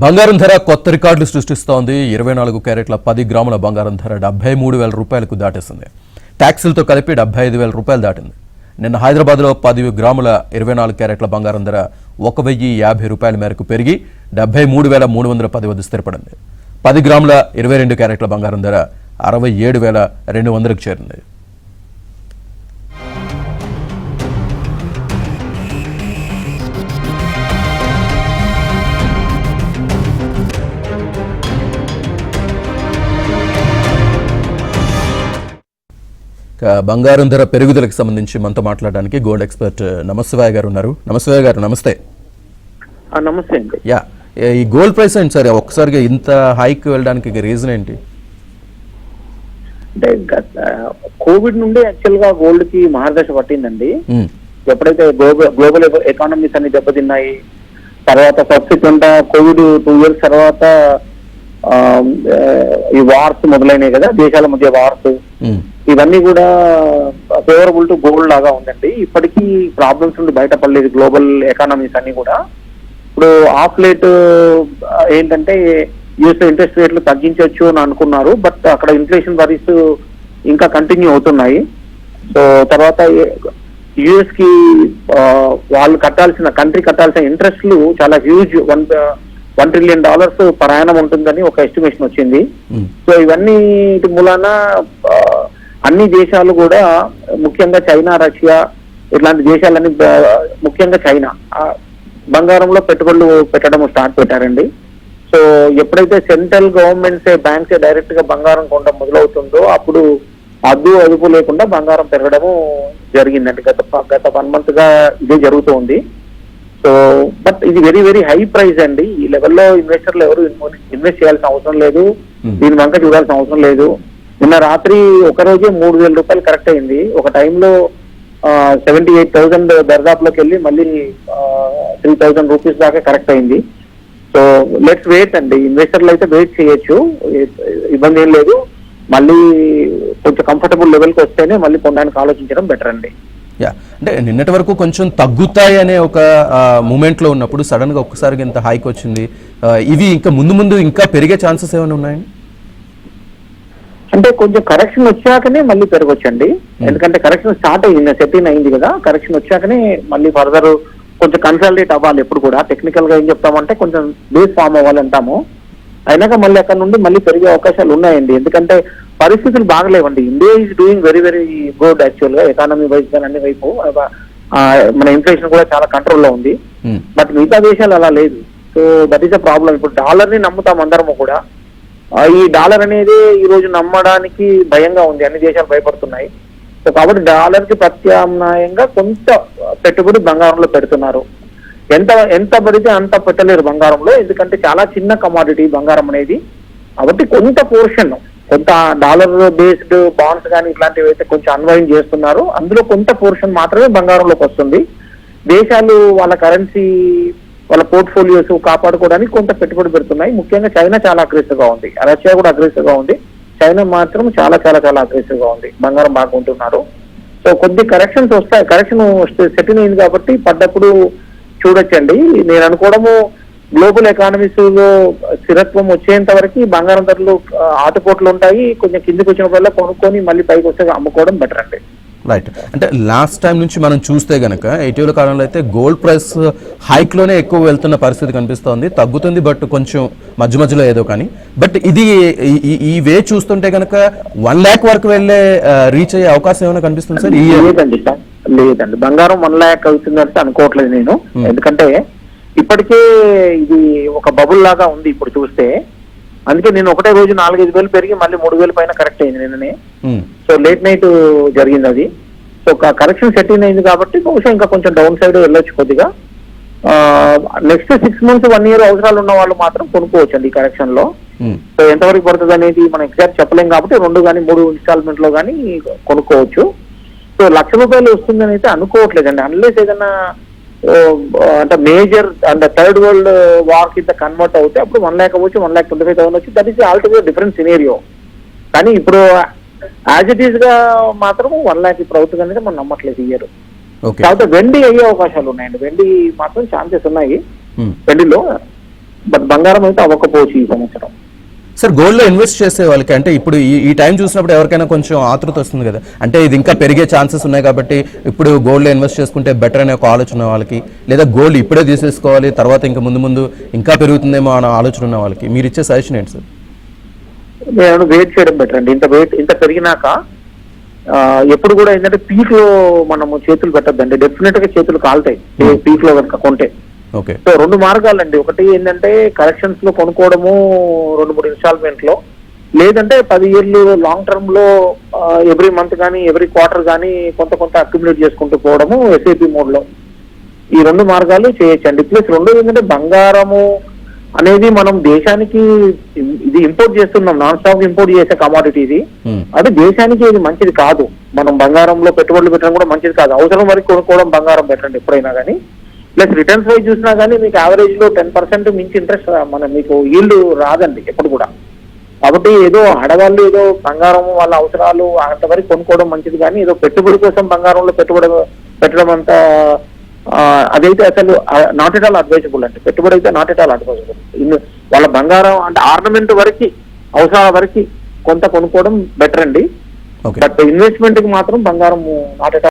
బంగారం ధర కొత్త రికార్డులు సృష్టిస్తోంది. 24 క్యారెట్ల 10 గ్రాముల బంగారం ధర 73,000 రూపాయలకు దాటేసింది. ట్యాక్సులతో కలిపి 75,000 రూపాయలు దాటింది. నిన్న హైదరాబాద్లో 10 గ్రాముల 24 క్యారెట్ల బంగారం ధర 1,050 రూపాయల మేరకు పెరిగి 73,310 వద్ద స్థిరపడింది. 10 గ్రాముల 22 క్యారెట్ల బంగారం ధర 67,200కు చేరింది. బంగారం ధర పెరుగుదలకు సంబంధించి మనతో మాట్లాడడానికి గోల్డ్ ఎక్స్పర్ట్ నమశివాయ గారు ఉన్నారు. నమశివాయ గారు నమస్తే. నమస్తే అండి. యా, ఈ గోల్డ్ ప్రైస్ ఏంటి సార్ ఒక్కసారిగా ఇంత హైక్ వెళ్ళడానికి రీజన్ ఏంటి? అంటే కోవిడ్ నుండి యాక్చువల్ గా గోల్డ్ కి మహర్దశ పట్టిందండి. ఎప్పుడైతే గ్లోబల్ ఎకానమీస్ అన్ని దెబ్బతిన్నాయి, తర్వాత సబ్సిక్వెంట్ కోవిడ్ 2 years తర్వాత ఈ వార్స్ మొదలైనవి కదా, దేశాల మధ్య వార్స్, ఇవన్నీ కూడా ఫేవరబుల్ టు గోల్డ్ లాగా ఉందండి. ఇప్పటికీ ప్రాబ్లమ్స్ నుండి బయటపడలేదు గ్లోబల్ ఎకానమీస్ అన్ని కూడా. ఇప్పుడు ఆఫ్ లేట్ ఏంటంటే యూఎస్ ఇంట్రెస్ట్ రేట్లు తగ్గించవచ్చు అని అనుకున్నారు, బట్ అక్కడ ఇన్ఫ్లేషన్ వరీస్ ఇంకా కంటిన్యూ అవుతున్నాయి. సో తర్వాత యుఎస్ కి వాళ్ళు కంట్రీ కట్టాల్సిన ఇంట్రెస్ట్లు చాలా హ్యూజ్, $1 trillion పర్ యానం ఉంటుందని ఒక ఎస్టిమేషన్ వచ్చింది. సో ఇవన్నీ మూలాన అన్ని దేశాలు కూడా, ముఖ్యంగా చైనా, రష్యా ఇట్లాంటి దేశాలన్నీ, ముఖ్యంగా చైనా బంగారంలో పెట్టుబడులు పెట్టడం స్టార్ట్ పెట్టారండి. సో ఎప్పుడైతే సెంట్రల్ గవర్నమెంట్స్ బ్యాంక్స్ డైరెక్ట్ గా బంగారం కొనడం మొదలవుతుందో అప్పుడు అదుపు లేకుండా బంగారం పెరగడము జరిగిందండి. గత 1 month గా ఇదే జరుగుతూ ఉంది. సో బట్ ఇది వెరీ వెరీ హై ప్రైస్ అండి. ఈ లెవెల్లో ఇన్వెస్టర్లు ఎవరు ఇన్వెస్ట్ చేయాల్సిన అవసరం లేదు, దీని వంక చూడాల్సిన అవసరం లేదు. నిన్న రాత్రి ఒక రోజే 3,000 రూపాయలు కరెక్ట్ అయింది. ఒక టైంలో 78,000 దర్దాపులోకి వెళ్ళి మళ్ళీ 3,000 రూపీస్ దాకా కరెక్ట్ అయింది. సో లెట్స్ వెయిట్ అండి. ఇన్వెస్టర్లు అయితే వెయిట్ చేయొచ్చు, ఇబ్బంది ఏం లేదు. మళ్ళీ కొంచెం కంఫర్టబుల్ లెవెల్కి వస్తేనే మళ్ళీ కొనడానికి ఆలోచించడం బెటర్ అండి. యా, అంటే నిన్నటి వరకు కొంచెం తగ్గుతాయి అనే ఒక మూమెంట్ లో ఉన్నప్పుడు సడన్ గా ఒక్కసారిగా ఇంత హైక్ వచ్చింది. ఇవి ఇంకా ముందు ఇంకా పెరిగే ఛాన్సెస్ ఏమైనా ఉన్నాయండి? అంటే కొంచెం కరెక్షన్ వచ్చాకనే మళ్ళీ పెరగొచ్చండి. ఎందుకంటే కరెక్షన్ స్టార్ట్ అయింది, సెటిల్ అయింది కదా. కరెక్షన్ వచ్చాకనే మళ్ళీ ఫర్దర్ కొంచెం కన్సాలిడేట్ అవ్వాలి. ఎప్పుడు కూడా టెక్నికల్ గా ఏం చెప్తామంటే కొంచెం బేస్ ఫామ్ అవ్వాలి అంటాము. అయినాక మళ్ళీ అక్కడ నుండి మళ్ళీ పెరిగే అవకాశాలు ఉన్నాయండి. ఎందుకంటే పరిస్థితులు బాగలేవండి. India is doing very very good actual గా, ఎకానమీ వైజ్ గా అన్ని వైపు. మన ఇన్ఫ్లేషన్ కూడా చాలా కంట్రోల్లో ఉంది, బట్ మిగతా దేశాలు అలా లేదు. So that is a problem. ఇప్పుడు డాలర్ ని నమ్ముతాం అందరము కూడా. ఈ డాలర్ అనేది ఈ రోజు నమ్మడానికి భయంగా ఉంది, అన్ని దేశాలు భయపడుతున్నాయి. సో కాబట్టి డాలర్ కి ప్రత్యామ్నాయంగా కొంత పెట్టుబడి బంగారంలో పెడుతున్నారు. ఎంత పడితే అంత పెట్టలేరు బంగారంలో, ఎందుకంటే చాలా చిన్న కమాడిటీ బంగారం అనేది. కాబట్టి కొంత పోర్షన్, కొంత డాలర్ బేస్డ్ బాండ్స్ కానీ ఇట్లాంటివి అయితే కొంచెం అన్వైండ్ చేస్తున్నారు. అందులో కొంత పోర్షన్ మాత్రమే బంగారంలోకి వస్తుంది. దేశాలు వాళ్ళ కరెన్సీ, వాళ్ళ పోర్ట్ఫోలియోస్ కాపాడుకోవడానికి కొంత పెట్టుబడి పెడుతున్నాయి. ముఖ్యంగా చైనా చాలా అగ్రెసివ్ గా ఉంది, రష్యా కూడా అగ్రెసివ్ గా ఉంది, చైనా మాత్రం చాలా చాలా చాలా అగ్రెసివ్ గా ఉంది. బంగారం బాగా ఉంటున్నారు. సో కొద్ది కరెక్షన్స్ వస్తాయి. కరెక్షన్ సెటిల్ అయింది కాబట్టి పడ్డప్పుడు చూడొచ్చండి. నేను అనుకోవడము గ్లోబల్ ఎకానమీస్ లో స్థిరత్వం వచ్చేంత వరకు బంగారం ధరలు ఆటుపోట్లు ఉంటాయి. కొంచెం కిందికి వచ్చినప్పుడల్లా కొనుక్కొని మళ్ళీ పైకి వస్తే అమ్ముకోవడం బెటర్ అండి. రైట్. అంటే లాస్ట్ టైం నుంచి మనం చూస్తే గనక ఇటీవల కాలంలో అయితే గోల్డ్ ప్రైస్ హైక్ లోనే ఎక్కువ వెళ్తున్న పరిస్థితి కనిపిస్తోంది. తగ్గుతుంది బట్ కొంచెం మధ్యలో ఏదో కానీ. బట్ ఇది ఈ వే చూస్తుంటే గనక 1 lakh వరకు వెళ్ళే రీచ్ అయ్యే అవకాశం ఏమైనా కనిపిస్తుంది సార్? లేదండి, బంగారం 1 lakh అవుతుందంటే అనుకోవట్లేదు నేను. ఎందుకంటే ఇప్పటికే ఇది ఒక బబుల్ లాగా ఉంది ఇప్పుడు చూస్తే. అందుకే నేను ఒకటే రోజు 4-5 వేలు పెరిగి మళ్ళీ 3,000 పైన కరెక్ట్ అయింది నిన్ననే. సో లేట్ నైట్ జరిగింది అది. సో కరెక్షన్ సెటిల్ అయింది కాబట్టి బహుశా ఇంకా కొంచెం డౌన్ సైడ్ వెళ్ళొచ్చు కొద్దిగా. నెక్స్ట్ 6 months 1 year అవసరాలు ఉన్న వాళ్ళు మాత్రం కొనుక్కోవచ్చు అండి ఈ కరెక్షన్ లో. సో ఎంతవరకు పడుతుంది అనేది మనం ఎగ్జాక్ట్ చెప్పలేం కాబట్టి 2 కానీ 3 ఇన్స్టాల్మెంట్ లో కానీ కొనుక్కోవచ్చు. సో ₹1,00,000 వస్తుందని అయితే అనుకోవట్లేదండి, అన్లెస్ ఏదైనా అంటే మేజర్ అంటే థర్డ్ వరల్డ్ వార్ కింద కన్వర్ట్ అవుతే అప్పుడు 1 lakh అవ్వచ్చు, 1,25,000 వచ్చి. That is altogether different scenario. కానీ ఇప్పుడు యాజ్ ఇట్ ఈస్ గా మాత్రం 1 lakh ఇప్పుడు అవుతుంది అనేది మనం నమ్మట్లేదు ఈ ఇయర్. కాబట్టి వెండి అయ్యే అవకాశాలు ఉన్నాయండి. వెండి మాత్రం ఛాన్సెస్ ఉన్నాయి వెండిలో. బట్ బంగారం అయితే అవ్వకపోవచ్చు ఈ సంవత్సరం. సార్ గోల్డ్లో ఇన్వెస్ట్ చేసే వాళ్ళకి అంటే ఇప్పుడు ఈ టైం చూసినప్పుడు ఎవరికైనా కొంచెం ఆతృత వస్తుంది కదా, అంటే ఇది ఇంకా పెరిగే ఛాన్సెస్ ఉన్నాయి కాబట్టి ఇప్పుడు గోల్డ్లో ఇన్వెస్ట్ చేసుకుంటే బెటర్ అనే ఒక ఆలోచన ఉన్న వాళ్ళకి, లేదా గోల్డ్ ఇప్పుడే తీసేసుకోవాలి తర్వాత ఇంకా ముందు ఇంకా పెరుగుతుందేమో అనే ఆలోచన ఉన్న వాళ్ళకి మీరు ఇచ్చే సజెషన్ ఏంటి సార్? నేను వెయిట్ చేయడం బెటర్ అండి. ఇంత పెరిగినాక ఎప్పుడు కూడా ఏంటంటే పీక్ లో మనము చేతులు పెట్టద్దండి, డెఫినెట్ గా చేతులు కాలుతాయి పీక్ లో కనుక కొంటే. ఓకే. సో 2 మార్గాలండి. ఒకటి ఏంటంటే కలెక్షన్స్ లో కొనుక్కోవడము 2-3 ఇన్స్టాల్మెంట్ లో, లేదంటే 10 years లాంగ్ టర్మ్ లో ఎవ్రీ మంత్ కానీ ఎవ్రీ క్వార్టర్ కానీ కొంత అక్యుములేట్ చేసుకుంటూ పోవడము ఎస్ఐపి మోడ్ లో. ఈ 2 మార్గాలు చేయొచ్చండి. ప్లస్ రెండోది ఏంటంటే బంగారము అనేది మనం దేశానికి ఇది ఇంపోర్ట్ చేస్తున్నాం, నాన్ స్టాప్ ఇంపోర్ట్ చేసే కమాడిటీ ఇది. అది దేశానికి ఇది మంచిది కాదు. మనం బంగారంలో పెట్టుబడులు పెట్టడం కూడా మంచిది కాదు. అవసరం వరకు కొనుక్కోవడం బంగారం పెట్టండి ఎప్పుడైనా కానీ. ప్లస్ రిటర్న్స్ వైజ్ చూసినా కానీ మీకు యావరేజ్ లో 10% మించి ఇంట్రెస్ట్ మీకు ఈల్డ్ రాదండి ఎప్పుడు కూడా. కాబట్టి ఏదో ఆడవాళ్ళు ఏదో బంగారం వాళ్ళ అవసరాలు అంతవరకు కొనుక్కోవడం మంచిది, కానీ ఏదో పెట్టుబడి కోసం బంగారంలో పెట్టడం అంత అదైతే అసలు నాట్ ఎట్ ఆల్ అడ్వైజబుల్ అండి. పెట్టుబడి అయితే నాట్ ఎట్ ఆల్ అడ్వైజబుల్. వాళ్ళ బంగారం అంటే ఆర్నమెంట్ వరకు అవసరాల వరకు కొంత కొనుక్కోవడం బెటర్ అండి. బట్ ఇన్వెస్ట్మెంట్ కి మాత్రం బంగారం నాట్ ఎట్ ఆల్